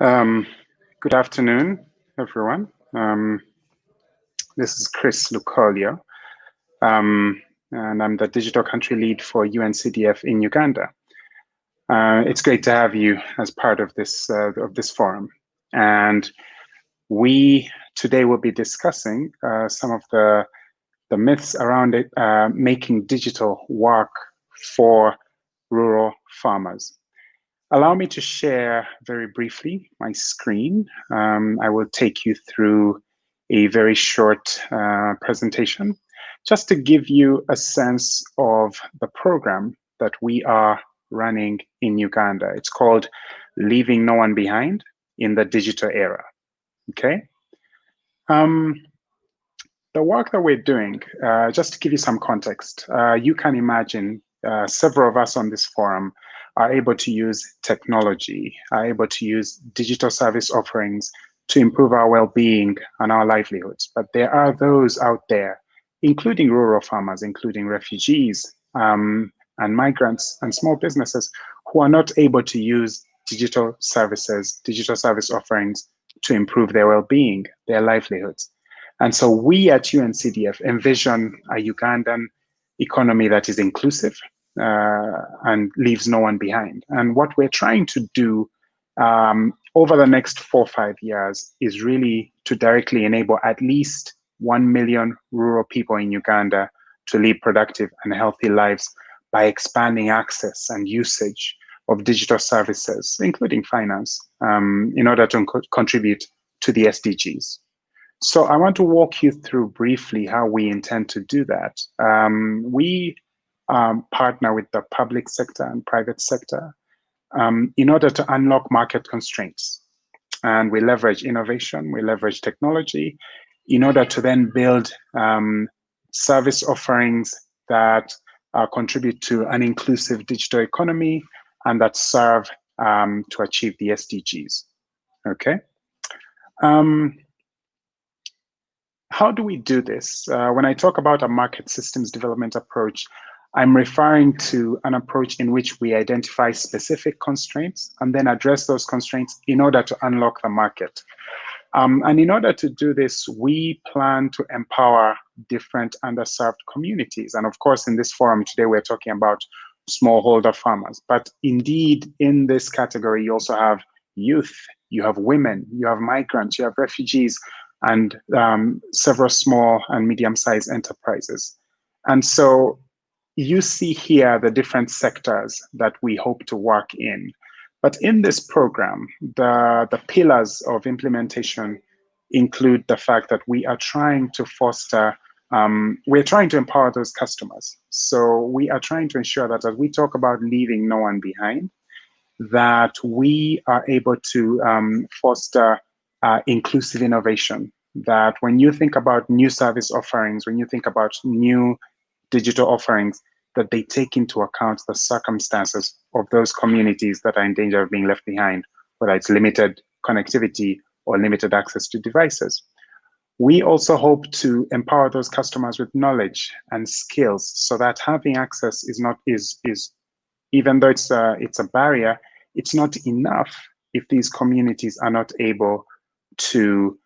Um, Good afternoon, everyone. This is Chris Lucolio, and I'm the digital country lead for UNCDF in Uganda. It's great to have you as part of this forum, and we today will be discussing some of the myths around it, making digital work for rural farmers. Allow me to share very briefly my screen. I will take you through a very short presentation just to give you a sense of the program that we are running in Uganda. It's called Leaving No One Behind in the Digital Era. Okay. The work that we're doing, just to give you some context, you can imagine several of us on this forum are able to use technology, are able to use digital service offerings to improve our well-being and our livelihoods. But there are those out there, including rural farmers, including refugees and migrants and small businesses who are not able to use digital services, digital service offerings to improve their well-being, their livelihoods. And so we at UNCDF envision a Ugandan economy that is inclusive and leaves no one behind. And what we're trying to do over the next 4 or 5 years is really to directly enable at least 1 million rural people in Uganda to live productive and healthy lives by expanding access and usage of digital services, including finance, in order to contribute to the SDGs. So I want to walk you through briefly how we intend to do that. We partner with the public sector and private sector in order to unlock market constraints. And we leverage innovation, we leverage technology in order to then build service offerings that contribute to an inclusive digital economy and that serve to achieve the SDGs. Okay. How do we do this? When I talk about a market systems development approach, I'm referring to an approach in which we identify specific constraints and then address those constraints in order to unlock the market. And in order to do this, we plan to empower different underserved communities. And of course, in this forum today, we're talking about smallholder farmers. But indeed, in this category, you also have youth, you have women, you have migrants, you have refugees, and several small and medium-sized enterprises. And so you see here the different sectors that we hope to work in. But in this program, the pillars of implementation include the fact that we are trying to foster, we're trying to empower those customers. So we are trying to ensure that as we talk about leaving no one behind, that we are able to foster inclusive innovation, that when you think about new service offerings, when you think about new digital offerings, that they take into account the circumstances of those communities that are in danger of being left behind, whether it's limited connectivity or limited access to devices. We also hope to empower those customers with knowledge and skills so that having access is even though it's a barrier, it's not enough if these communities are not able to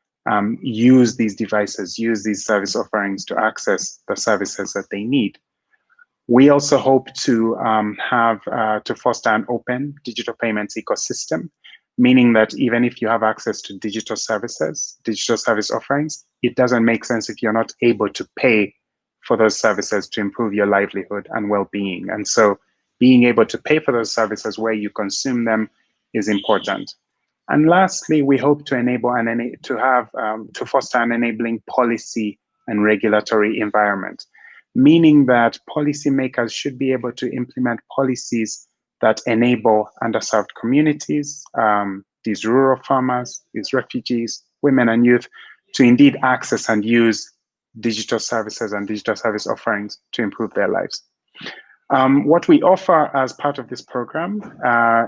use these devices, use these service offerings to access the services that they need. We also hope to to foster an open digital payments ecosystem, meaning that even if you have access to digital services, digital service offerings, it doesn't make sense if you're not able to pay for those services to improve your livelihood and well-being. And so being able to pay for those services where you consume them is important. And lastly, we hope to enable to foster an enabling policy and regulatory environment, meaning that policymakers should be able to implement policies that enable underserved communities, these rural farmers, these refugees, women and youth, to indeed access and use digital services and digital service offerings to improve their lives. What we offer as part of this program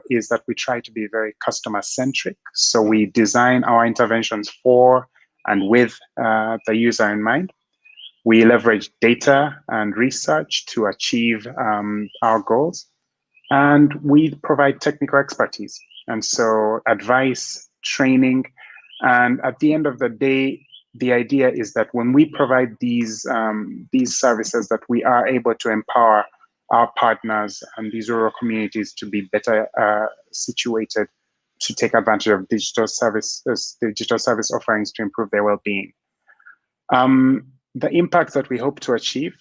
is that we try to be very customer-centric. So we design our interventions for and with the user in mind. We leverage data and research to achieve our goals. And we provide technical expertise. And so advice training. And at the end of the day, the idea is that when we provide these services, that we are able to empower our partners and these rural communities to be better situated to take advantage of digital service offerings to improve their well-being. The impact that we hope to achieve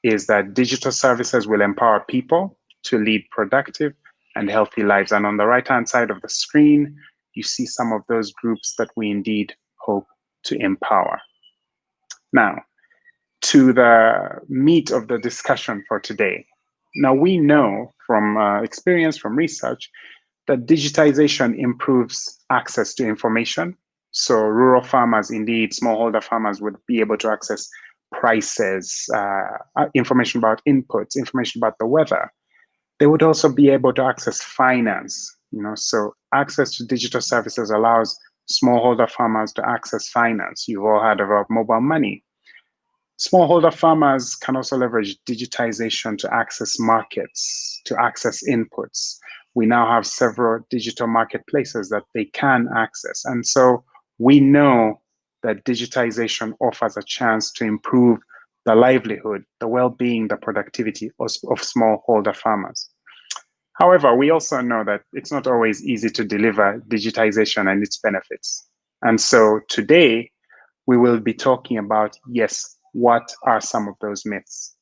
is that digital services will empower people to lead productive and healthy lives. And on the right-hand side of the screen, you see some of those groups that we indeed hope to empower. Now, to the meat of the discussion for today. Now, we know from experience, from research, that digitization improves access to information. So rural farmers, indeed, smallholder farmers would be able to access prices, information about inputs, information about the weather. They would also be able to access finance. So access to digital services allows smallholder farmers to access finance. You've all heard about mobile money. Smallholder farmers can also leverage digitization to access markets, to access inputs. We now have several digital marketplaces that they can access. And so we know that digitization offers a chance to improve the livelihood, the well-being, the productivity of smallholder farmers. However, we also know that it's not always easy to deliver digitization and its benefits. And so today, we will be talking about, yes, what are some of those myths?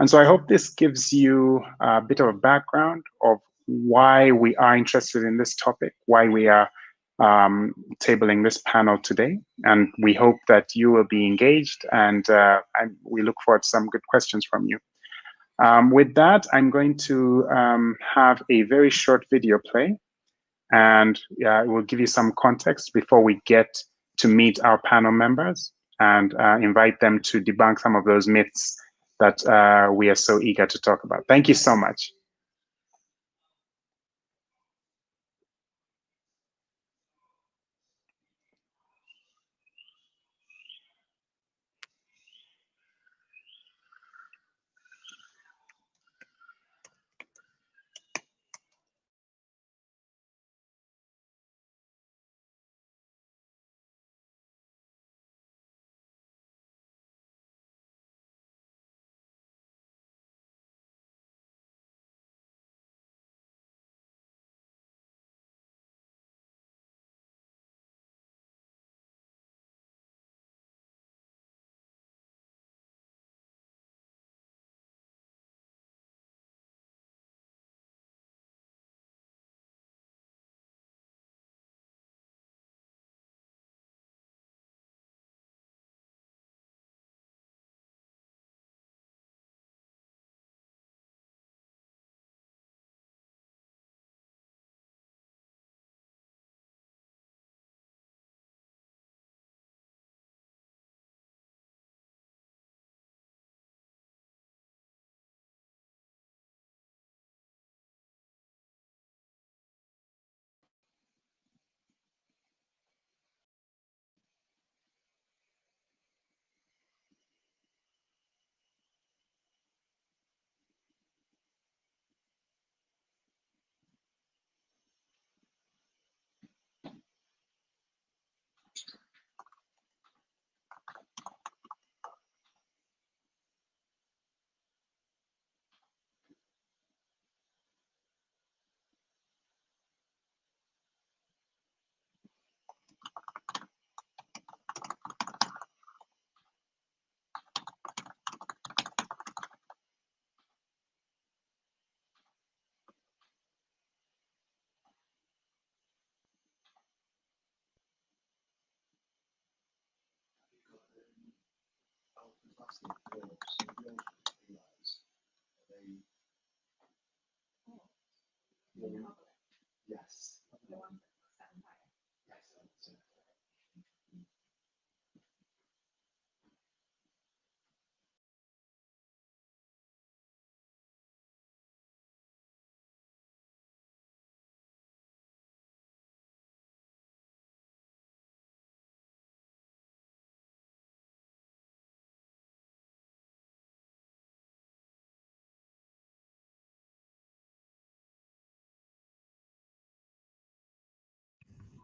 And so I hope this gives you a bit of a background of why we are interested in this topic, why we are tabling this panel today. And we hope that you will be engaged, and we look forward to some good questions from you. With that, I'm going to have a very short video play, and it will give you some context before we get to meet our panel members and invite them to debunk some of those myths that we are so eager to talk about. Thank you so much.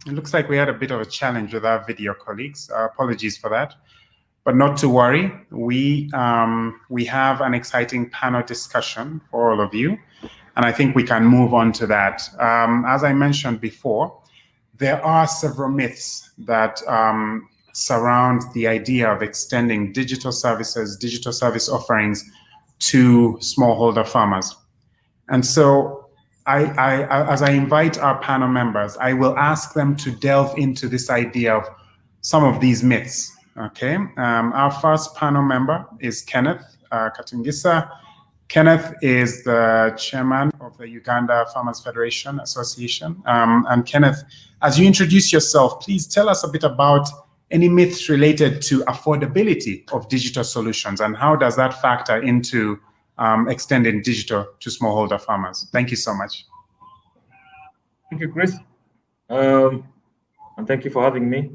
It looks like we had a bit of a challenge with our video colleagues. Apologies for that. But not to worry, we have an exciting panel discussion for all of you, and I think we can move on to that. As I mentioned before, there are several myths that surround the idea of extending digital services, digital service offerings to smallholder farmers. And so as I invite our panel members, I will ask them to delve into this idea of some of these myths. Okay, our first panel member is Kenneth Katungisa. Kenneth is the chairman of the Uganda Farmers Federation Association. And Kenneth, as you introduce yourself, please tell us a bit about any myths related to affordability of digital solutions and how does that factor into extending digital to smallholder farmers. Thank you so much. Thank you, Chris. And thank you for having me.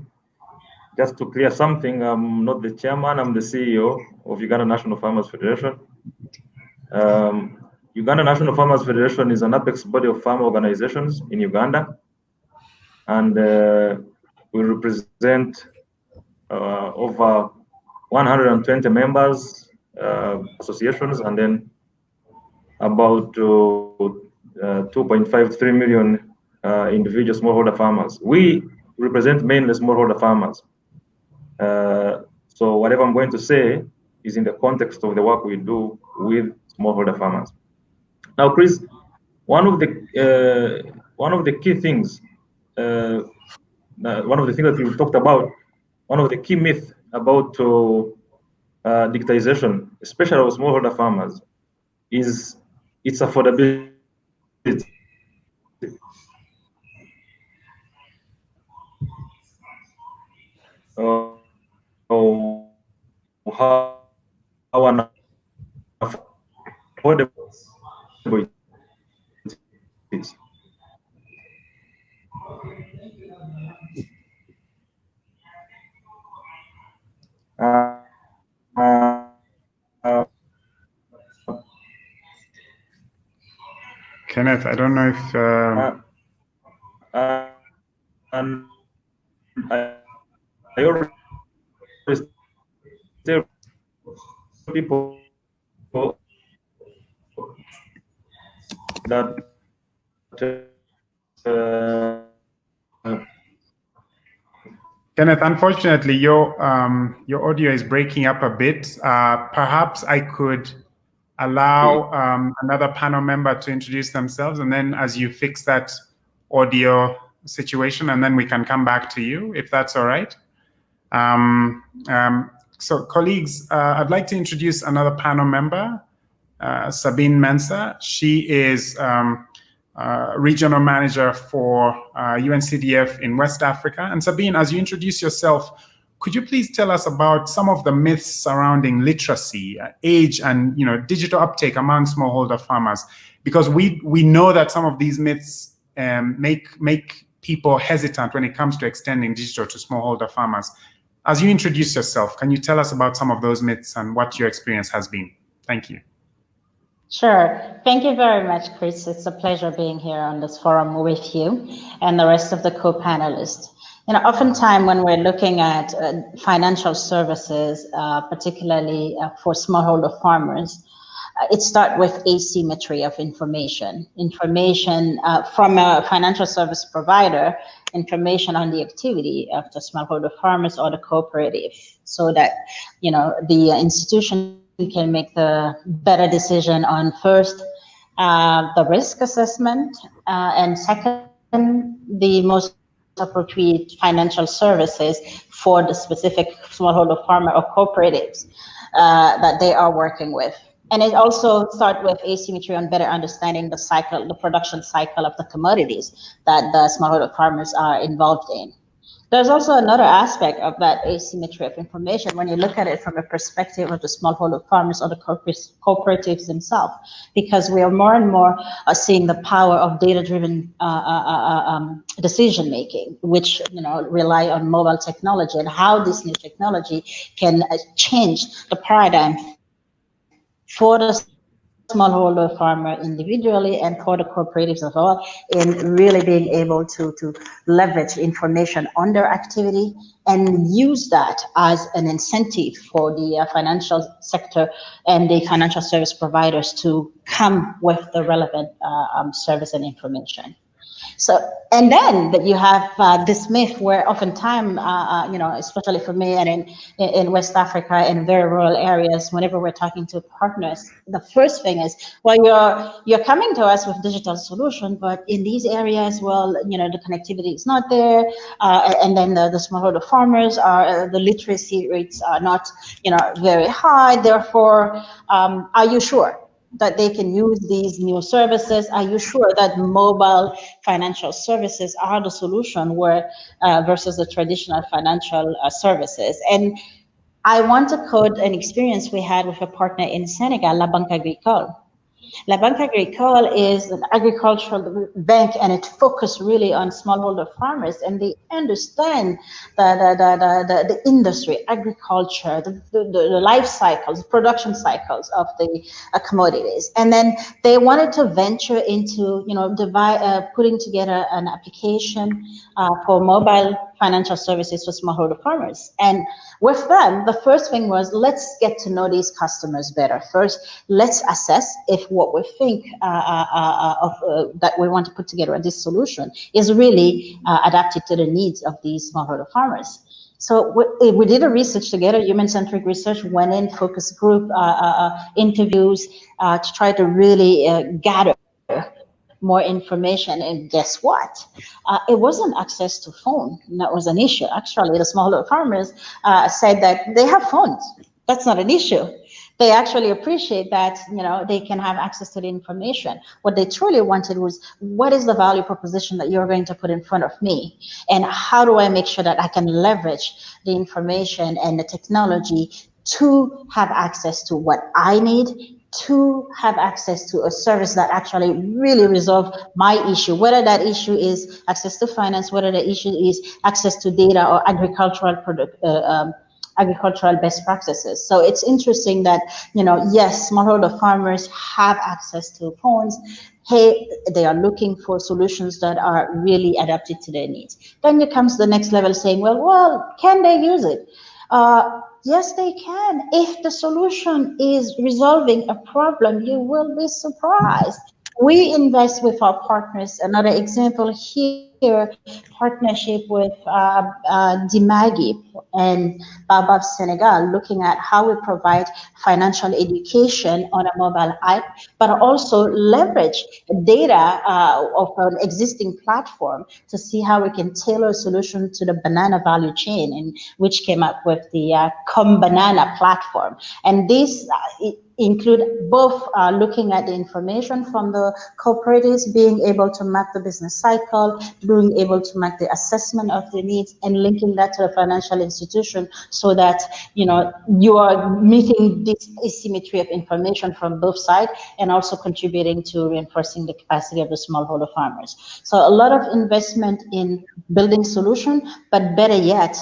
Just to clear something, I'm not the chairman, I'm the CEO of Uganda National Farmers Federation. Uganda National Farmers Federation is an apex body of farm organizations in Uganda. And we represent over 120 members, associations, and then about 2.53 million individual smallholder farmers. We represent mainly smallholder farmers. So whatever I'm going to say is in the context of the work we do with smallholder farmers. Now, Chris, one of the key things, one of the things that we talked about, one of the key myths about digitization, especially of smallholder farmers, is its affordability. How unaffordable it is. Kenneth, I don't know if... and I always tell people that Kenneth, unfortunately, your audio is breaking up a bit. Perhaps I could allow another panel member to introduce themselves, and then as you fix that audio situation, and then we can come back to you, if that's all right. So colleagues, I'd like to introduce another panel member, Sabine Mensah. She is regional manager for UNCDF in West Africa. And Sabine, as you introduce yourself, could you please tell us about some of the myths surrounding literacy, age, and digital uptake among smallholder farmers? Because we know that some of these myths make people hesitant when it comes to extending digital to smallholder farmers. As you introduce yourself, can you tell us about some of those myths and what your experience has been? Thank you. Sure. Thank you very much, Chris. It's a pleasure being here on this forum with you and the rest of the co-panelists. Oftentimes when we're looking at financial services, particularly for smallholder farmers, it starts with asymmetry of information. Information from a financial service provider, information on the activity of the smallholder farmers or the cooperative, so that the institution can make the better decision on first the risk assessment and second the most appropriate financial services for the specific smallholder farmer or cooperatives that they are working with. And it also starts with asymmetry on better understanding the cycle, the production cycle of the commodities that the smallholder farmers are involved in. There's also another aspect of that asymmetry of information when you look at it from the perspective of the smallholder farmers or the cooperatives themselves, because we are more and more seeing the power of data-driven decision making, which rely on mobile technology, and how this new technology can change the paradigm for the smallholder smallholder farmer individually and for the cooperatives as well, in really being able to leverage information on their activity and use that as an incentive for the financial sector and the financial service providers to come with the relevant service and information. So, and then that you have this myth where oftentimes, especially for me and in West Africa and very rural areas, whenever we're talking to partners, the first thing is, well, you're coming to us with digital solution, but in these areas, well, the connectivity is not there, and then the smallholder farmers are the literacy rates are not, very high. Therefore, are you sure that they can use these new services? Are you sure that mobile financial services are the solution where versus the traditional financial services? And I want to quote an experience we had with a partner in Senegal, La Banque Agricole. La Banque Agricole is an agricultural bank, and it focuses really on smallholder farmers, and they understand the industry, agriculture, the life cycles, production cycles of the commodities. And then they wanted to venture into, putting together an application for mobile financial services for smallholder farmers. And with them, the first thing was, let's get to know these customers better. First, let's assess if what we think that we want to put together this solution is really adapted to the needs of these smallholder farmers. So we did a research together, human-centric research, went in, focus group interviews to try to really gather more information. And guess what? It wasn't access to phone that was an issue. Actually, the smallholder farmers said that they have phones. That's not an issue. They actually appreciate that, they can have access to the information. What they truly wanted was, what is the value proposition that you're going to put in front of me? And how do I make sure that I can leverage the information and the technology to have access to what I need, to have access to a service that actually really resolve my issue, whether that issue is access to finance, whether the issue is access to data or agricultural best practices. So it's interesting that, yes, smallholder farmers have access to phones. Hey, they are looking for solutions that are really adapted to their needs. Then it comes to the next level saying, well, can they use it? Yes, they can. If the solution is resolving a problem, you will be surprised. We invest with our partners. Another example here, partnership with Dimagi and Babab Senegal, looking at how we provide financial education on a mobile app, but also leverage data of an existing platform to see how we can tailor a solution to the banana value chain, and which came up with the Banana platform. And this include both looking at the information from the cooperatives, being able to map the business cycle, being able to map the assessment of the needs, and linking that to the financial institution so that you are meeting this asymmetry of information from both sides and also contributing to reinforcing the capacity of the smallholder farmers. So a lot of investment in building solution, but better yet,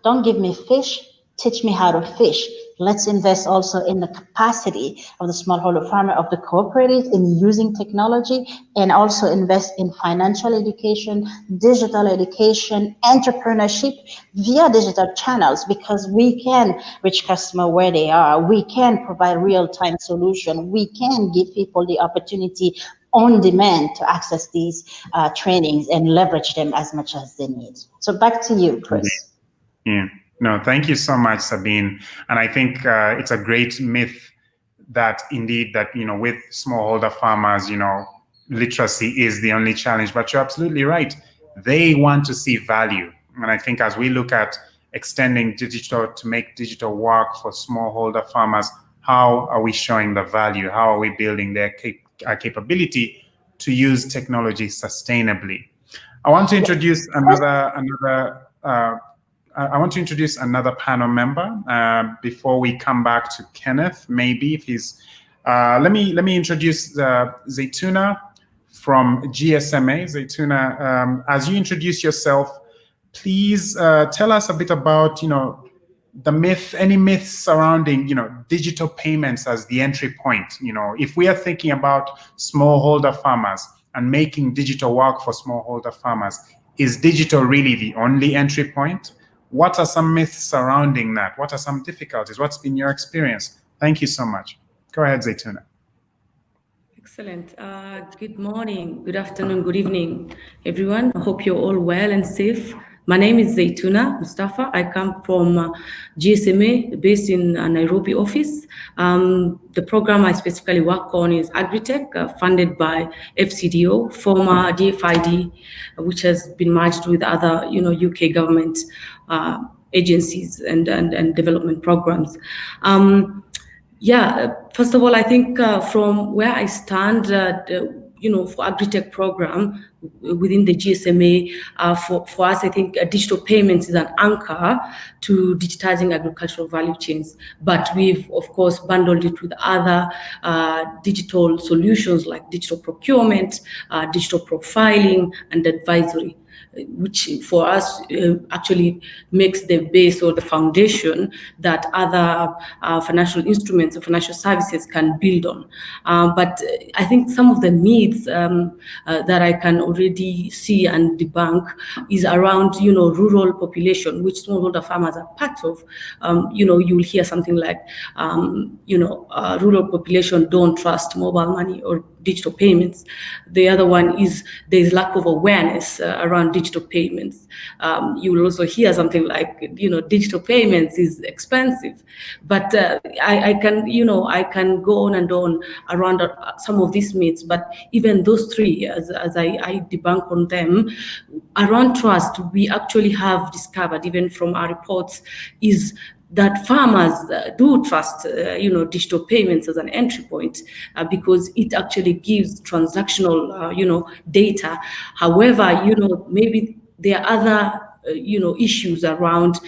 don't give me fish, teach me how to fish. Let's invest also in the capacity of the smallholder farmer, of the cooperatives in using technology, and also invest in financial education, digital education, entrepreneurship via digital channels, because we can reach customer where they are. We can provide real-time solution. We can give people the opportunity on demand to access these trainings and leverage them as much as they need. So back to you, Chris. Yeah. No, thank you so much, Sabine. And I think it's a great myth that indeed that, with smallholder farmers, literacy is the only challenge, but you're absolutely right. They want to see value. And I think as we look at extending digital to make digital work for smallholder farmers, how are we showing the value? How are we building their capability to use technology sustainably? I want to introduce another panel member before we come back to Kenneth. Maybe if he's, let me introduce Zaytuna from GSMA. Zaytuna, as you introduce yourself, please tell us a bit about any myths surrounding, digital payments as the entry point. If we are thinking about smallholder farmers and making digital work for smallholder farmers, is digital really the only entry point? What are some myths surrounding that? What are some difficulties? What's been your experience? Thank you so much. Go ahead, Zaytuna. Excellent. Good morning, good afternoon, good evening, everyone. I hope you're all well and safe. My name is Zaytuna Mustafa. I come from GSMA based in Nairobi office. The program I specifically work on is Agritech, funded by FCDO, former DFID, which has been merged with other, UK government agencies and development programs. Yeah, first of all, I think from where I stand, for Agritech program within the GSMA, for us, I think digital payments is an anchor to digitizing agricultural value chains. But we've, of course, bundled it with other digital solutions like digital procurement, digital profiling, and advisory, which for us actually makes the base or the foundation that other financial instruments or financial services can build on. But I think some of the myths that I can already see and debunk is around, rural population, which smallholder farmers are part of. You'll hear something like, rural population don't trust mobile money or digital payments. The other one is there's lack of awareness around digital payments. You will also hear something like, digital payments is expensive. But I can go on and on around some of these myths. But even those three, as I debunk on them, around trust, we actually have discovered, even from our reports, is that farmers do trust, digital payments as an entry point because it actually gives transactional, data. However, maybe there are other issues around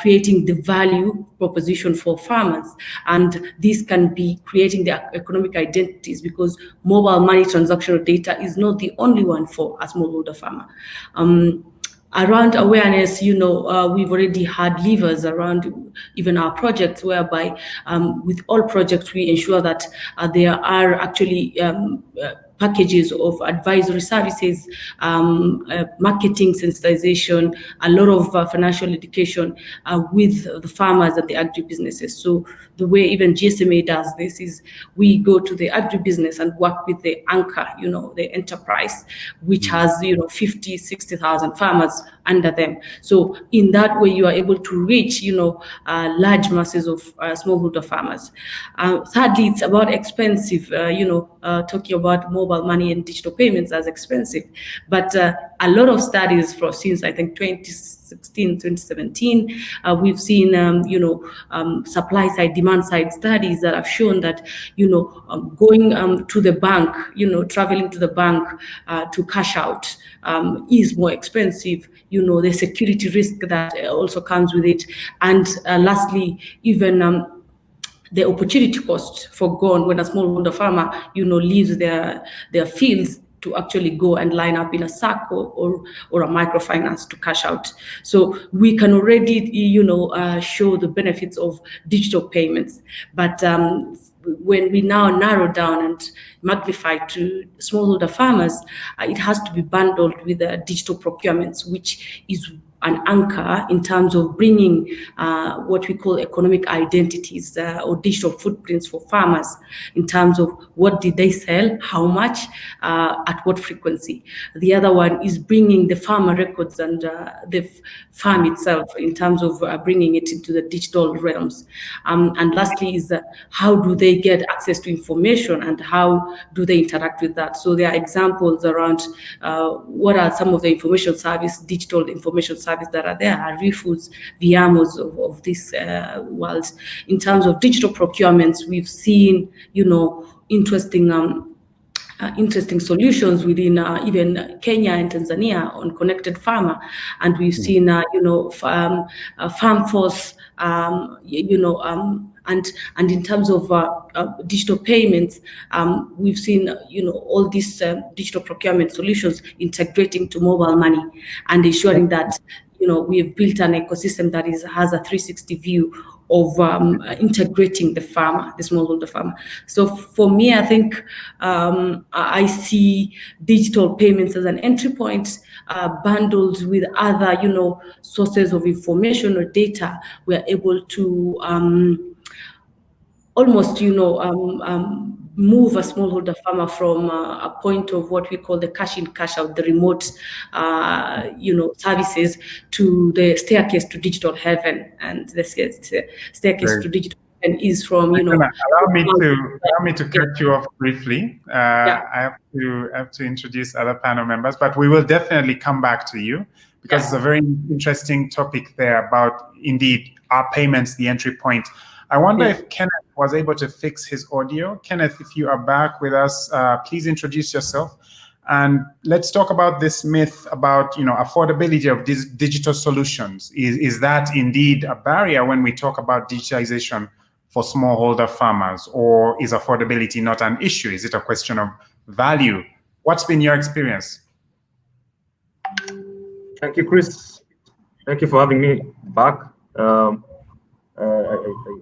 creating the value proposition for farmers. And this can be creating the economic identities, because mobile money transactional data is not the only one for a smallholder farmer. Around awareness, we've already had levers around even our projects, whereby with all projects we ensure that there are actually packages of advisory services, marketing sensitization, a lot of financial education with the farmers and the agribusinesses. So the way even GSMA does this is we go to the agribusiness and work with the anchor, the enterprise, which has 50, 60,000 farmers under them. So in that way, you are able to reach large masses of smallholder farmers. Thirdly, it's about expensive. Talking about mobile money and digital payments as expensive, but a lot of studies since I think 2016, 2017, we've seen supply side, demand side studies that have shown that going to the bank, traveling to the bank to cash out is more expensive. The security risk that also comes with it, and lastly, even the opportunity cost forgone when a smallholder farmer, leaves their fields to actually go and line up in a SACCO or a microfinance to cash out. So we can already, show the benefits of digital payments. But when we now narrow down and magnify to smallholder farmers, it has to be bundled with digital procurements, which is an anchor in terms of bringing what we call economic identities or digital footprints for farmers, in terms of what did they sell, how much, at what frequency. The other one is bringing the farmer records and the farm itself, in terms of bringing it into the digital realms. And lastly is how do they get access to information and how do they interact with that. So there are examples around what are some of the digital information service that are there, are refoods, Viamos of this world. In terms of digital procurements, we've seen, interesting solutions within even Kenya and Tanzania on Connected Farmer, and we've seen Farm Force, and in terms of digital payments, we've seen all these digital procurement solutions integrating to mobile money and ensuring that we've built an ecosystem that has a 360 view of integrating the farmer, the smallholder farmer. So for me, I think I see digital payments as an entry point, bundled with other, sources of information or data. We are able to almost, move a smallholder farmer from a point of what we call the cash in, cash out, the remote, services, to the staircase to digital heaven. And the staircase to digital heaven is from, Allow me to cut you off briefly. Yeah. I have to introduce other panel members, but we will definitely come back to you, because it's a very interesting topic there about, indeed, are payments the entry point. I wonder if Kenneth was able to fix his audio. Kenneth, if you are back with us, please introduce yourself. And let's talk about this myth about, affordability of these digital solutions. Is that indeed a barrier when we talk about digitization for smallholder farmers, or is affordability not an issue? Is it a question of value? What's been your experience? Thank you, Chris. Thank you for having me back. I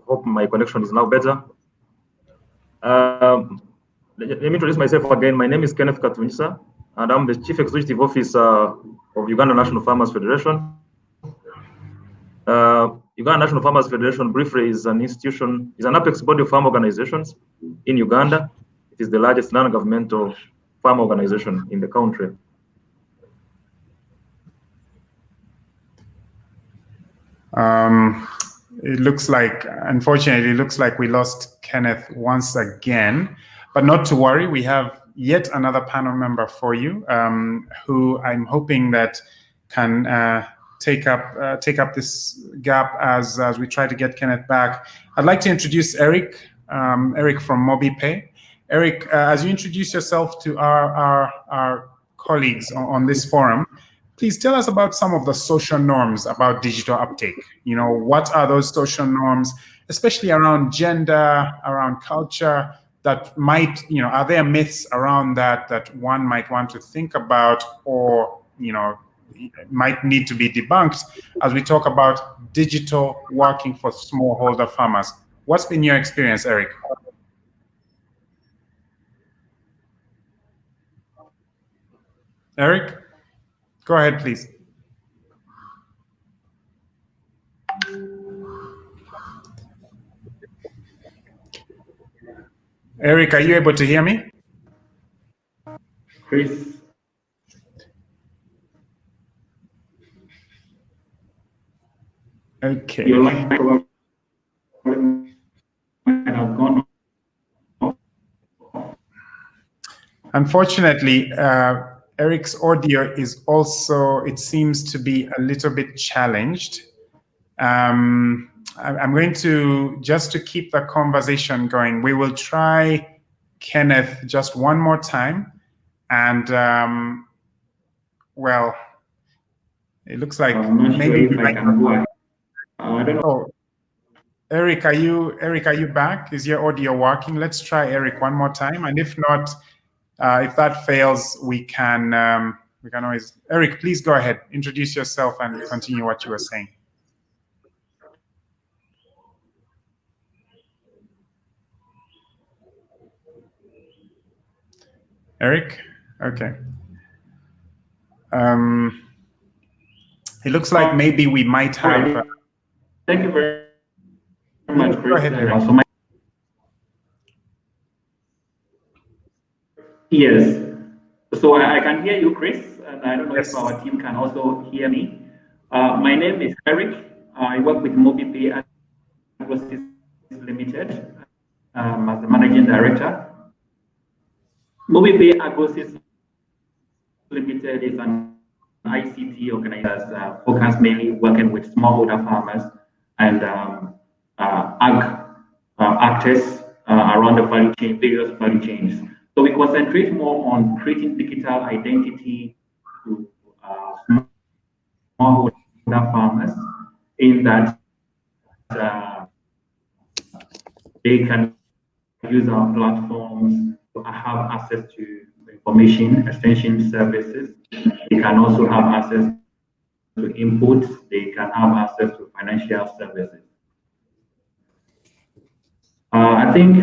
hope my connection is now better. Let me introduce myself again. My name is Kenneth Katunisa, and I'm the Chief Executive Officer of Uganda National Farmers Federation. Uganda National Farmers Federation, briefly, is an institution, is an apex body of farm organizations in Uganda. It is the largest non-governmental farm organization in the country. It looks like, unfortunately, it looks like we lost Kenneth once again, but not to worry. We have yet another panel member for you, who I'm hoping that can take up this gap as we try to get Kenneth back. I'd like to introduce Eric, Eric from MobiPay. Eric, as you introduce yourself to our colleagues on this forum, please tell us about some of the social norms about digital uptake. What are those social norms, especially around gender, around culture, that might, are there myths around that one might want to think about, or, might need to be debunked as we talk about digital working for smallholder farmers? What's been your experience, Eric? Eric, go ahead, please. Eric, are you able to hear me? Chris. Okay. Your line probably might have gone off. Unfortunately, Eric's audio is also, it seems to be a little bit challenged. I'm going to, just to keep the conversation going, we will try Kenneth just one more time. And, well, it looks like I'm not maybe sure if I can go ahead. I don't know. Oh, Eric, are you back? Is your audio working? Let's try Eric one more time. And if not, if that fails, we can always, Eric, please go ahead, introduce yourself and continue what you were saying. Eric, okay. It looks like maybe we might have. Thank you very much, Chris. Go ahead, Eric. Yes. So I can hear you, Chris, and I don't know if our team can also hear me. My name is Eric. I work with MobiPay Limited as the managing director. MobiPay Agrosis Limited is an ICT organization focused mainly working with smallholder farmers and actors around the value chain, various value chains. So we concentrate more on creating digital identity to smallholder farmers, in that they can use our platforms to have access to information extension services. They can also have access to input, they can have access to financial services. I think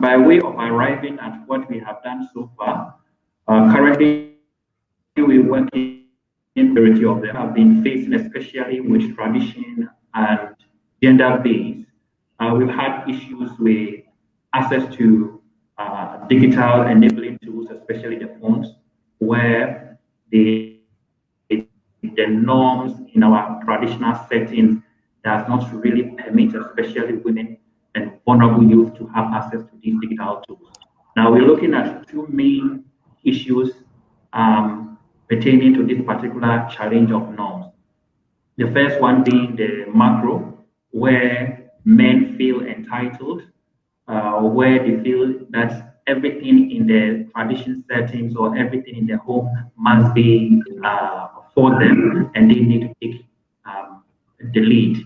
by way of arriving at what we have done so far, currently we work in majority of them have been facing, especially with tradition and gender-based. We've had issues with access to digital enabling tools, especially the phones, where the norms in our traditional settings does not really permit, especially women and vulnerable youth, to have access to these digital tools. Now we're looking at two main issues pertaining to this particular challenge of norms. The first one being the macro, where men feel entitled, where they feel that everything in the tradition settings or everything in the home must be for them, and they need to take the lead.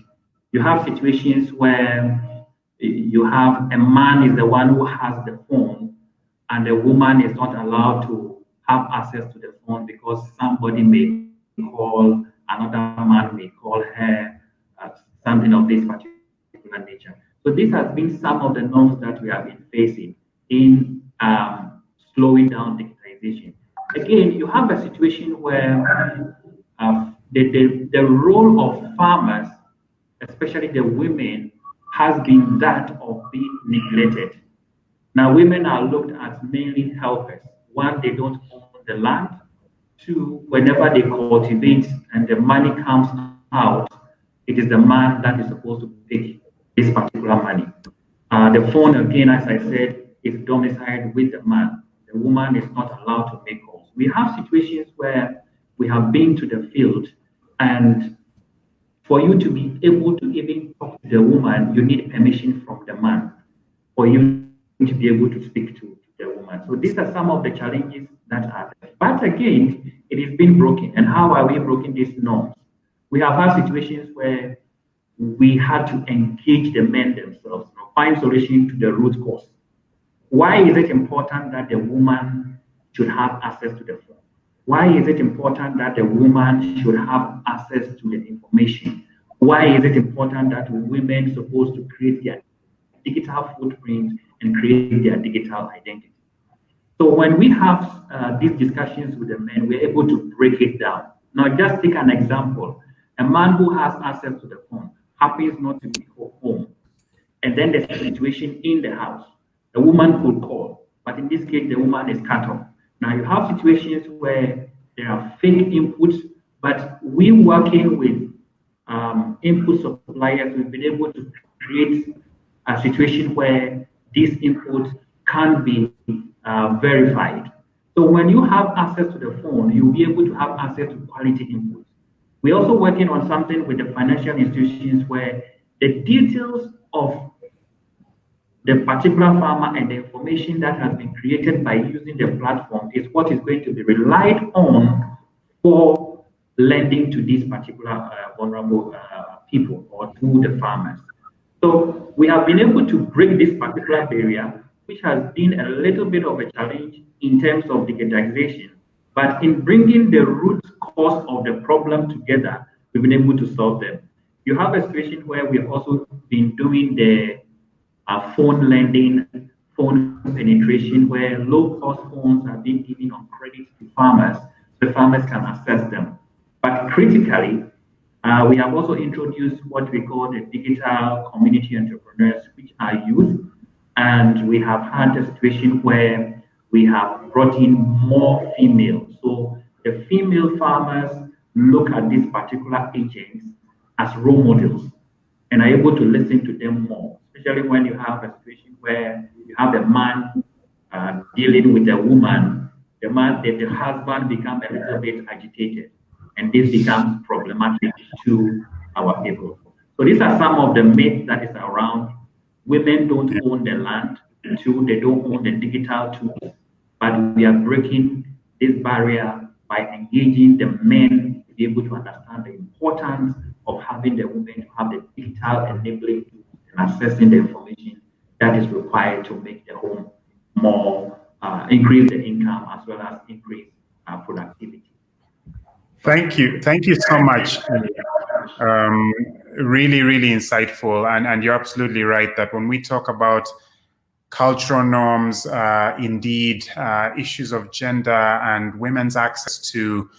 You have situations where you have a man is the one who has the phone, and the woman is not allowed to have access to the phone because somebody may call, another man may call her, something of this particular nature. So this has been some of the norms that we have been facing in slowing down digitization. Again, you have a situation where the role of farmers, especially the women, has been that of being neglected. Now, women are looked at mainly helpers. One, they don't own the land. Two, whenever they cultivate and the money comes out, it is the man that is supposed to take this particular money. The phone, again, as I said, is domiciled with the man. The woman is not allowed to make calls. We have situations where we have been to the field, and for you to be able to even talk to the woman, you need permission from the man for you to be able to speak to the woman. So these are some of the challenges that are there. But again, it is being broken. And how are we breaking these norms? We have had situations where we had to engage the men themselves, find solution to the root cause. Why is it important that the woman should have access to the phone? Why is it important that the woman should have access to the information? Why is it important that women are supposed to create their digital footprint and create their digital identity? So when we have these discussions with the men, we're able to break it down. Now, just take an example. A man who has access to the phone happens not to be home, and then there's a situation in the house. The woman could call, but in this case, the woman is cut off. Now, you have situations where there are fake inputs, but we working with input suppliers, we've been able to create a situation where these inputs can be verified. So when you have access to the phone, you'll be able to have access to quality inputs. We're also working on something with the financial institutions where the details of the particular farmer and the information that has been created by using the platform is what is going to be relied on for lending to these particular vulnerable people or to the farmers. So we have been able to break this particular barrier, which has been a little bit of a challenge in terms of digitization. But in bringing the root cause of the problem together, we've been able to solve them. You have a situation where we have also been doing the phone lending, phone penetration, where low-cost phones are being given on credit to farmers, so farmers can access them. But critically, we have also introduced what we call the digital community entrepreneurs, which are youth, and we have had a situation where we have brought in more females. So the female farmers look at these particular agents as role models and are able to listen to them more, especially when you have a situation where you have a man dealing with a woman. The husband becomes a little bit agitated, and this becomes problematic to our people. So these are some of the myths that is around. Women don't own the land. Two, they don't own the digital tools. But we are breaking this barrier by engaging the men to be able to understand the importance of having the women to have the digital enabling tools and accessing the information that is required to make the home more, increase the income as well as increase productivity. Thank you so much. Really, really insightful, and you're absolutely right that when we talk about cultural norms, indeed, issues of gender and women's access to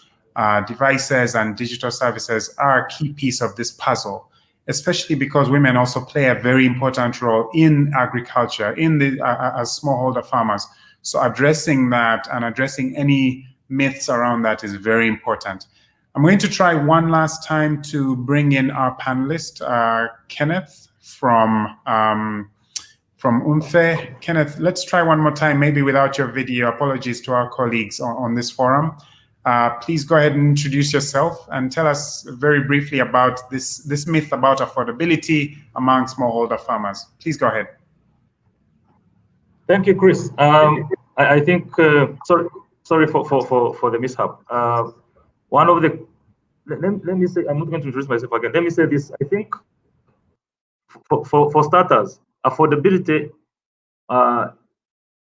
devices and digital services are a key piece of this puzzle, especially because women also play a very important role in agriculture, in the as smallholder farmers. So addressing that and addressing any myths around that is very important. I'm going to try one last time to bring in our panelist, Kenneth from UNFE. Kenneth, let's try one more time, maybe without your video. Apologies to our colleagues on this forum. Please go ahead and introduce yourself and tell us very briefly about this myth about affordability among smallholder farmers. Please go ahead. Thank you, Chris. I think, sorry for the mishap. One of the, let me say, I'm not going to introduce myself again. Let me say this. I think for starters, affordability,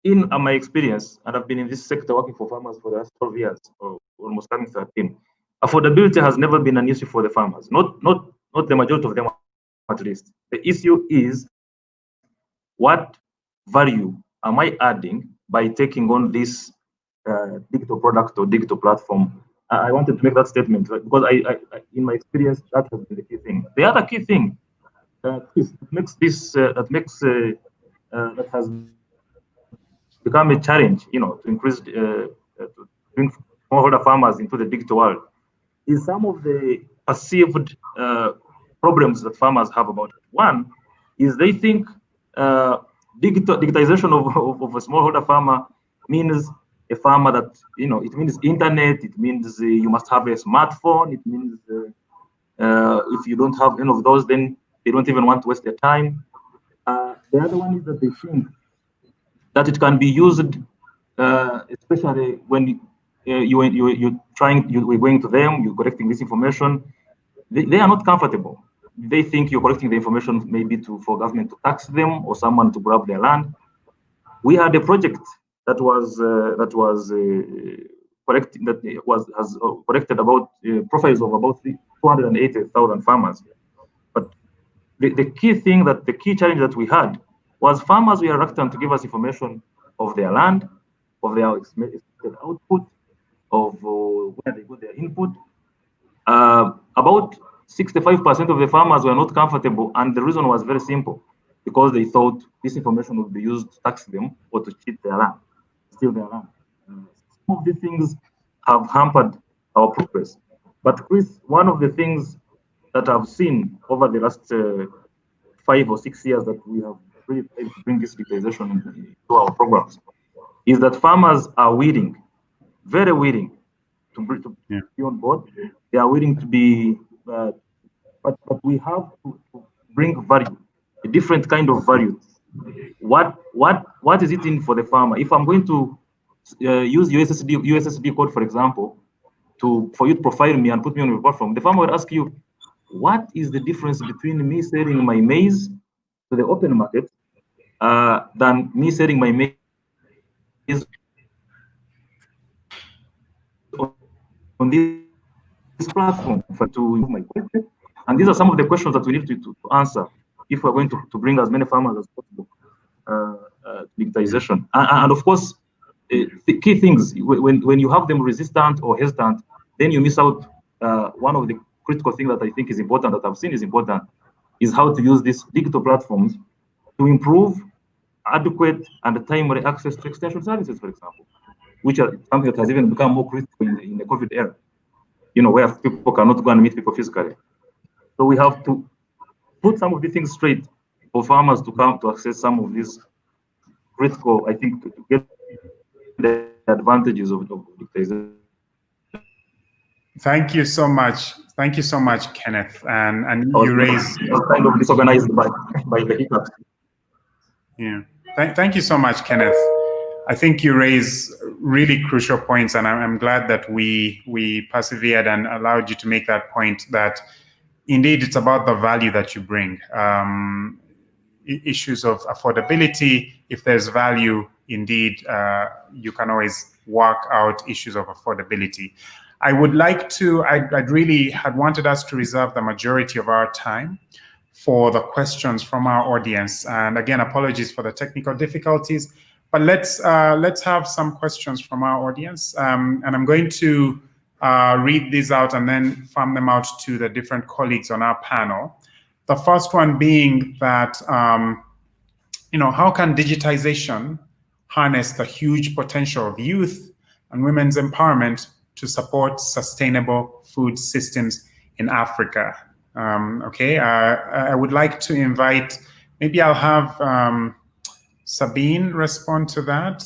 in my experience, and I've been in this sector working for farmers for the last 12 years, or almost coming 13, affordability has never been an issue for the farmers, not the majority of them at least. The issue is, what value am I adding by taking on this digital product or digital platform? I wanted to make that statement, right? Because I in my experience, that has been the key thing. The other key thing that makes this that has become a challenge, to increase to bring smallholder farmers into the digital world, is some of the perceived problems that farmers have about it. One is they think digitization of a smallholder farmer means a farmer that, it means internet, it means you must have a smartphone, it means if you don't have any of those, then they don't even want to waste their time. The other one is that they think that it can be used, especially when we're going to them, you're collecting this information. They are not comfortable. They think you're collecting the information maybe for government to tax them or someone to grab their land. We had a project that was collected about profiles of about 280,000 farmers. But the key challenge that we had was farmers were reluctant to give us information of their land, of their expected output, of where they got their input. About 65% of the farmers were not comfortable, and the reason was very simple, because they thought this information would be used to tax them or to cheat their land, steal their land. Some of these things have hampered our progress. But Chris, one of the things that I've seen over the last 5 or 6 years that we have really tried to bring this digitization into our programs is that farmers are willing, very willing, to be on board. They are willing to be, but we have to bring value, a different kind of value. What is it in for the farmer? If I'm going to use USSD code, for example, for you to profile me and put me on your platform, the farmer will ask you, what is the difference between me selling my maize to the open market than me selling my maize on this platform to improve my quality? And these are some of the questions that we need to answer if we're going to bring as many farmers as possible digitization. And of course, the key things, when you have them resistant or hesitant, then you miss out. One of the critical things that I think is important, that I've seen is important, is how to use these digital platforms to improve adequate and timely access to extension services, for example, which are something that has even become more critical in the COVID era, where people cannot go and meet people physically. So we have to put some of these things straight for farmers to come to access some of these critical, I think, to get the advantages of digitization. Thank you so much. Thank you so much, Kenneth. And you raised kind of disorganized by the hiccups. Yeah. Thank you so much, Kenneth. I think you raise really crucial points, and I'm glad that we persevered and allowed you to make that point, that indeed it's about the value that you bring. Issues of affordability, if there's value, indeed, you can always work out issues of affordability. I would like to, I'd really had wanted us to reserve the majority of our time for the questions from our audience. And again, apologies for the technical difficulties, but let's have some questions from our audience. And I'm going to read these out and then farm them out to the different colleagues on our panel. The first one being that, how can digitization harness the huge potential of youth and women's empowerment to support sustainable food systems in Africa? I would like to invite, maybe I'll have Sabine respond to that,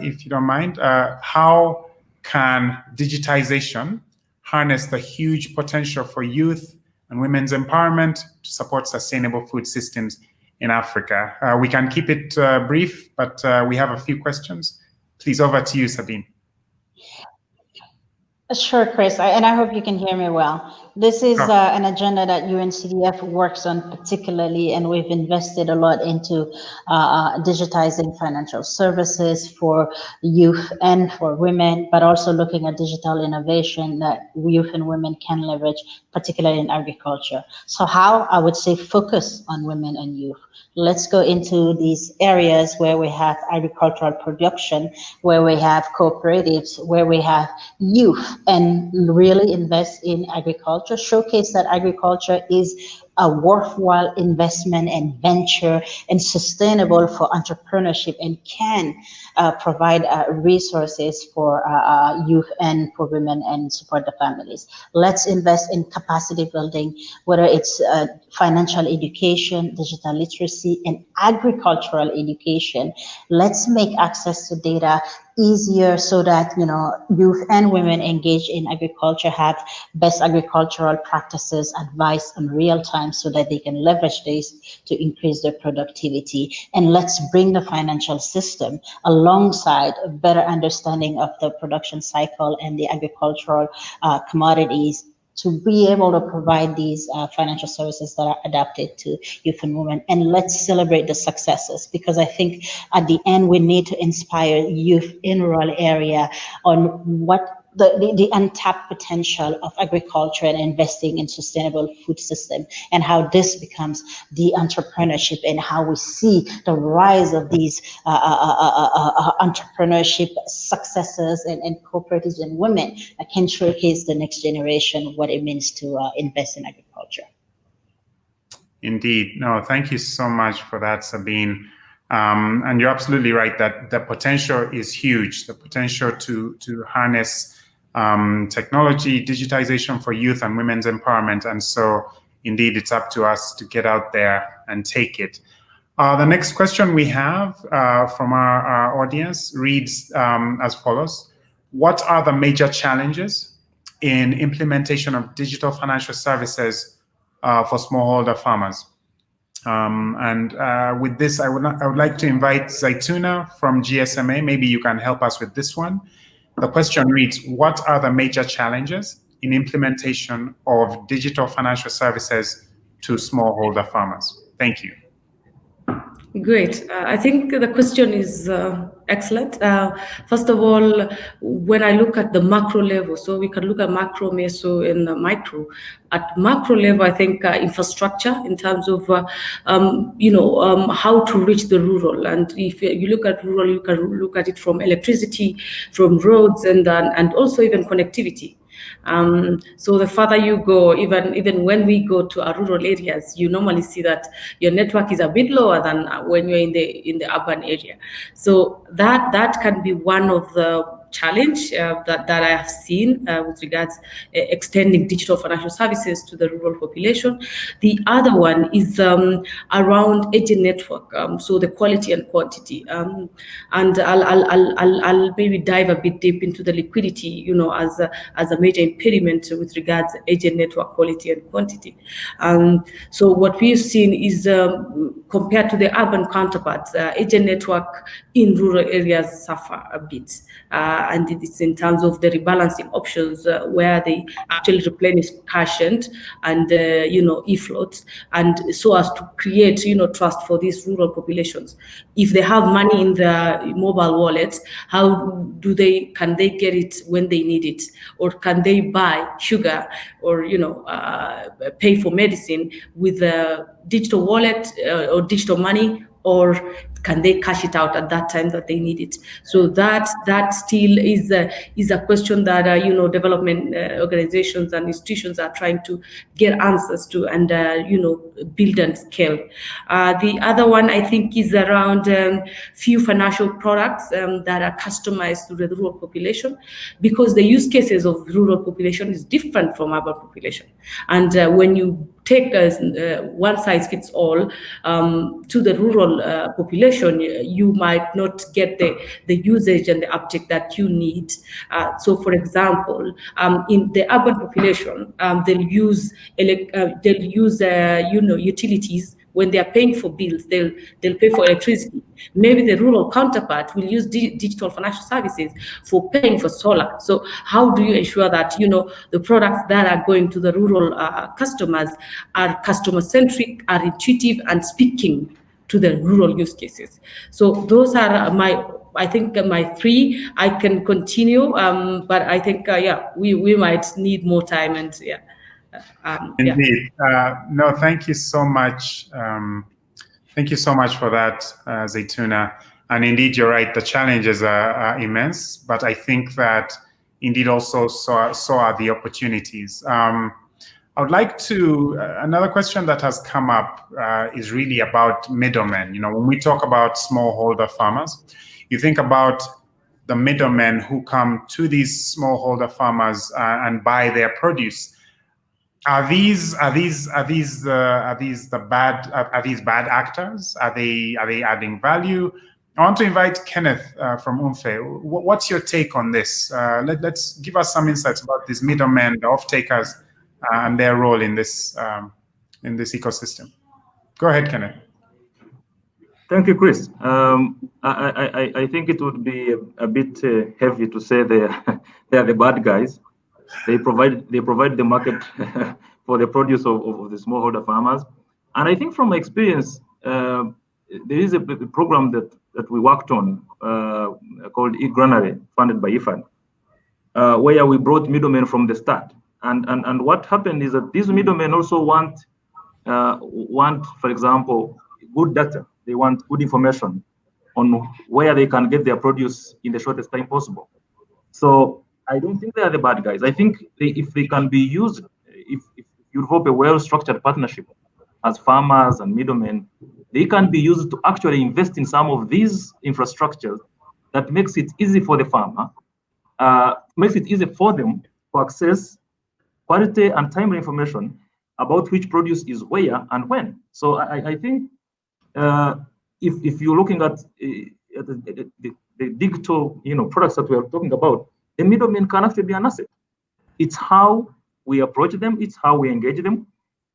if you don't mind. How can digitization harness the huge potential for youth and women's empowerment to support sustainable food systems in Africa? We can keep it brief, but we have a few questions. Please, over to you, Sabine. Sure, Chris, and I hope you can hear me well. This is an agenda that UNCDF works on particularly, and we've invested a lot into digitizing financial services for youth and for women, but also looking at digital innovation that youth and women can leverage, particularly in agriculture. So how? I would say focus on women and youth. Let's go into these areas where we have agricultural production, where we have cooperatives, where we have youth, and really invest in agriculture, showcase that agriculture is a worthwhile investment and venture and sustainable for entrepreneurship and can provide resources for youth and for women and support the families. Let's invest in capacity building, whether it's financial education, digital literacy, and agricultural education. Let's make access to data easier so that youth and women engaged in agriculture have best agricultural practices, advice in real time so that they can leverage this to increase their productivity. And let's bring the financial system alongside a better understanding of the production cycle and the agricultural commodities to be able to provide these financial services that are adapted to youth and women. And let's celebrate the successes, because I think at the end we need to inspire youth in rural area on what the untapped potential of agriculture and investing in sustainable food system, and how this becomes the entrepreneurship and how we see the rise of these entrepreneurship successes and cooperatives and women that can showcase the next generation what it means to invest in agriculture. Indeed. No, thank you so much for that, Sabine. And you're absolutely right that the potential is huge. The potential to harness technology, digitization for youth and women's empowerment. And so indeed, it's up to us to get out there and take it. The next question we have from our audience reads as follows. What are the major challenges in implementation of digital financial services for smallholder farmers? With this, I would like to invite Zaytuna from GSMA. Maybe you can help us with this one. The question reads, what are the major challenges in implementation of digital financial services to smallholder farmers? Thank you. Great. I think the question is excellent. First of all, when I look at the macro level, so we can look at macro, meso, and micro. At macro level, I think infrastructure in terms of how to reach the rural. And if you look at rural, you can look at it from electricity, from roads, and also even connectivity. So the farther you go, even when we go to our rural areas, you normally see that your network is a bit lower than when you're in the urban area. So that can be one of the challenge that I have seen with regards extending digital financial services to the rural population. The other one is around agent network, so the quality and quantity. And I'll maybe dive a bit deep into the liquidity, as a major impediment with regards to agent network quality and quantity. So what we've seen is compared to the urban counterparts, agent network in rural areas suffer a bit. and it's in terms of the rebalancing options where they actually replenish cash and e-floats, and so as to create trust for these rural populations. If they have money in their mobile wallets, how can they get it when they need it, or can they buy sugar or pay for medicine with a digital wallet or digital money, or can they cash it out at that time that they need it? So that still is a question that development organizations and institutions are trying to get answers to and build and scale. The other one I think is around few financial products that are customized to the rural population, because the use cases of rural population is different from urban population, and when you take one size fits all to the rural population, you might not get the usage and the uptake that you need. So, for example, in the urban population, they'll use utilities. When they are paying for bills, they'll pay for electricity. Maybe the rural counterpart will use digital financial services for paying for solar. So how do you ensure that the products that are going to the rural customers are customer centric, are intuitive, and speaking to the rural use cases? So those are my three. I can continue, but I think we might need more time, and Indeed. No, thank you so much. Thank you so much for that, Zaytuna. And indeed, you're right, the challenges are immense, but I think that indeed also so are the opportunities. I would like to, another question that has come up is really about middlemen. When we talk about smallholder farmers, you think about the middlemen who come to these smallholder farmers and buy their produce. Are these bad actors? Are they adding value? I want to invite Kenneth from UMFE. What's your take on this? Let's give us some insights about these middlemen, the off-takers, and their role in this ecosystem. Go ahead, Kenneth. Thank you, Chris. I think it would be a bit heavy to say they are the bad guys. They provide the market for the produce of the smallholder farmers. And I think from my experience, there is a program that we worked on called eGranary, funded by IFAD, where we brought middlemen from the start. And what happened is that these middlemen also want, for example, good data. They want good information on where they can get their produce in the shortest time possible. So I don't think they are the bad guys. I think if they can be used, if you hope a well-structured partnership as farmers and middlemen, they can be used to actually invest in some of these infrastructures that makes it easy for the farmer, makes it easy for them to access quality and timely information about which produce is where and when. So I think if you're looking at the digital products that we are talking about, the middlemen can actually be an asset. It's how we approach them, it's how we engage them,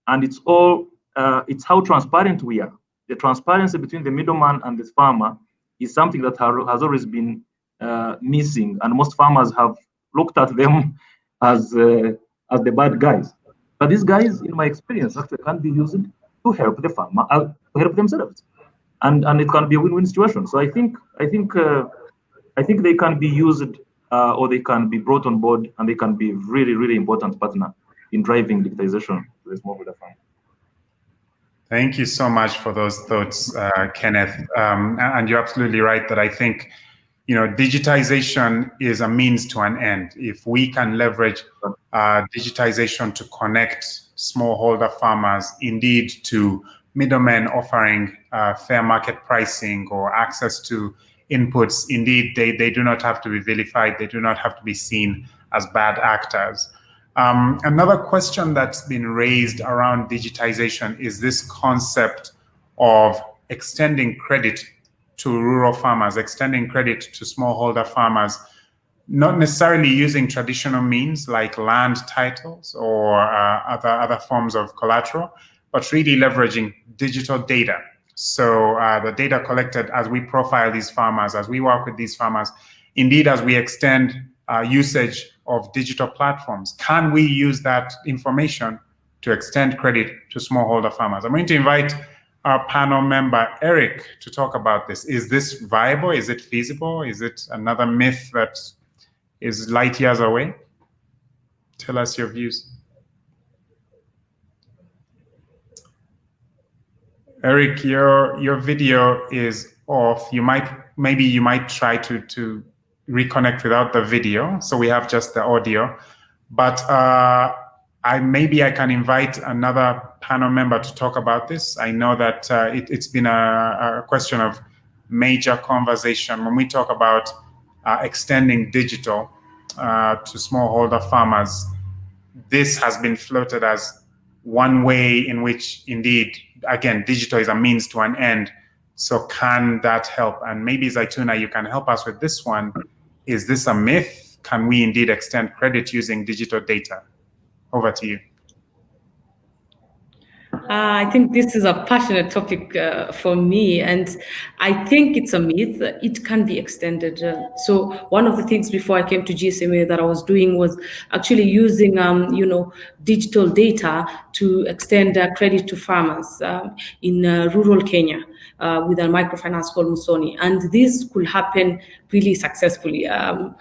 and it's how transparent we are. The transparency between the middleman and the farmer is something that has always been missing, and most farmers have looked at them as the bad guys. But these guys, in my experience, actually can be used to help the farmer, to help themselves, and it can be a win-win situation. So I think they can be used, or they can be brought on board, and they can be a really, really important partner in driving digitization to the smallholder farm. Thank you so much for those thoughts, Kenneth. And you're absolutely right that I think, digitization is a means to an end. If we can leverage digitization to connect smallholder farmers, indeed, to middlemen offering fair market pricing or access to inputs, indeed, they do not have to be vilified. They do not have to be seen as bad actors. Another question that's been raised around digitization is this concept of extending credit to rural farmers, extending credit to smallholder farmers, not necessarily using traditional means like land titles or other forms of collateral, but really leveraging digital data. So the data collected as we profile these farmers, as we work with these farmers, indeed, as we extend usage of digital platforms, can we use that information to extend credit to smallholder farmers? I'm going to invite our panel member, Eric, to talk about this. Is this viable? Is it feasible? Is it another myth that is light years away? Tell us your views. Eric, your video is off. Maybe you might try to reconnect without the video, so we have just the audio. But maybe I can invite another panel member to talk about this. I know that it's been a question of major conversation when we talk about extending digital to smallholder farmers. This has been floated as one way in which, indeed, again, digital is a means to an end. So can that help? And maybe, Zaytuna, you can help us with this one. Is this a myth? Can we indeed extend credit using digital data? Over to you. I think this is a passionate topic for me, and I think it's a myth. It can be extended. So one of the things before I came to GSMA that I was doing was actually using, digital data to extend credit to farmers in rural Kenya with a microfinance called Musoni, and this could happen really successfully. And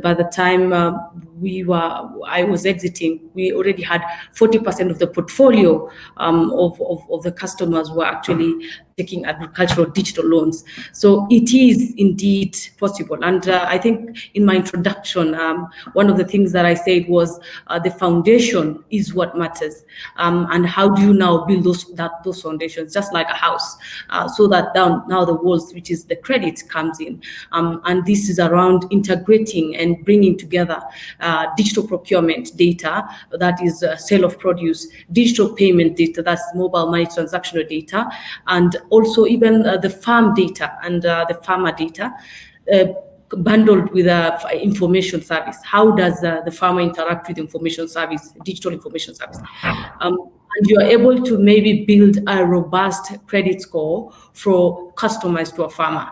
by the time I was exiting, we already had 40% of the portfolio of the customers were actually taking agricultural digital loans. So it is indeed possible. And I think in my introduction, one of the things that I said was the foundation is what matters. And how do you now build those foundations, just like a house, so that now the walls, which is the credit, comes in. And this is around integrating and bringing together digital procurement data, that is sale of produce, digital payment data, that's mobile money transactional data, and also even the farm data and the farmer data, bundled with information service. How does the farmer interact with information service, digital information service? And you are able to maybe build a robust credit score for customized to a farmer.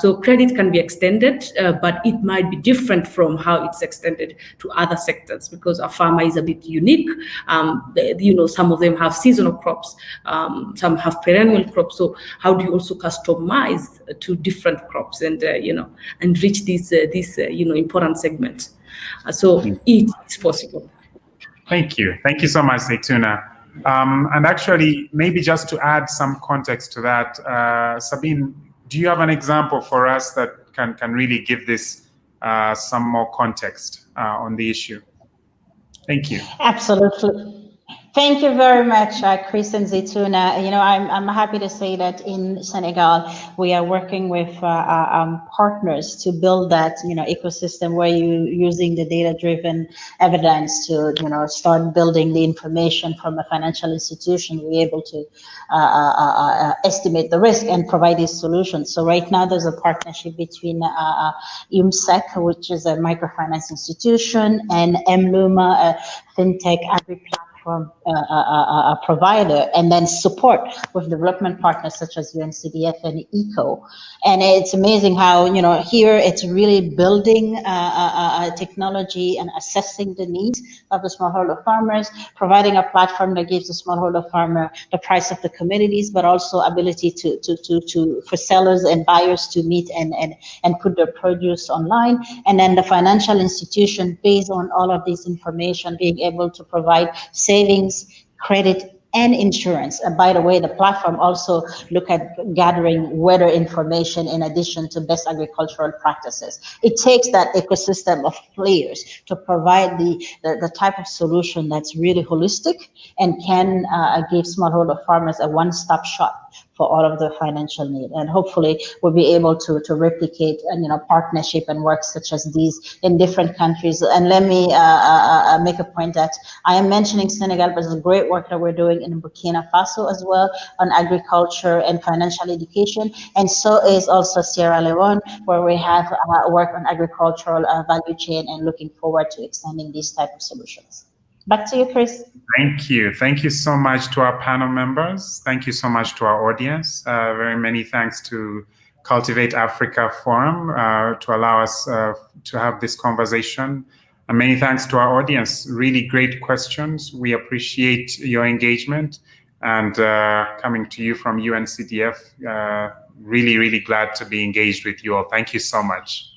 So credit can be extended, but it might be different from how it's extended to other sectors, because a farmer is a bit unique. Some of them have seasonal crops, some have perennial crops. So how do you also customize to different crops and and reach this important segment? So it is possible. Thank you so much, Zaytuna. And actually, maybe just to add some context to that, Sabine, do you have an example for us that can really give this some more context on the issue? Thank you. Absolutely. Thank you very much, Chris and Zaytuna. I'm happy to say that in Senegal, we are working with partners to build that, ecosystem where you're using the data-driven evidence to, start building the information from a financial institution. We're able to estimate the risk and provide these solutions. So right now, there's a partnership between UMSEC, which is a microfinance institution, and MLUMA, a fintech agri-platform provider, and then support with development partners such as UNCDF and ECO. And it's amazing how, here it's really building technology and assessing the needs of the smallholder farmers, providing a platform that gives the smallholder farmer the price of the commodities, but also ability for sellers and buyers to meet and put their produce online. And then the financial institution, based on all of this information, being able to provide savings, credit, and insurance. And by the way, the platform also look at gathering weather information in addition to best agricultural practices. It takes that ecosystem of players to provide the type of solution that's really holistic and can give smallholder farmers a one-stop shop for all of their financial need. And hopefully we'll be able to replicate partnership and work such as these in different countries. And let me make a point that I am mentioning Senegal, but there's great work that we're doing in Burkina Faso as well on agriculture and financial education. And so is also Sierra Leone, where we have work on agricultural value chain, and looking forward to extending these type of solutions. Back to you, Chris. Thank you. Thank you so much to our panel members. Thank you so much to our audience. Very many thanks to Cultivate Africa Forum to allow us to have this conversation. And many thanks to our audience. Really great questions. We appreciate your engagement, and coming to you from UNCDF, really, really glad to be engaged with you all. Thank you so much.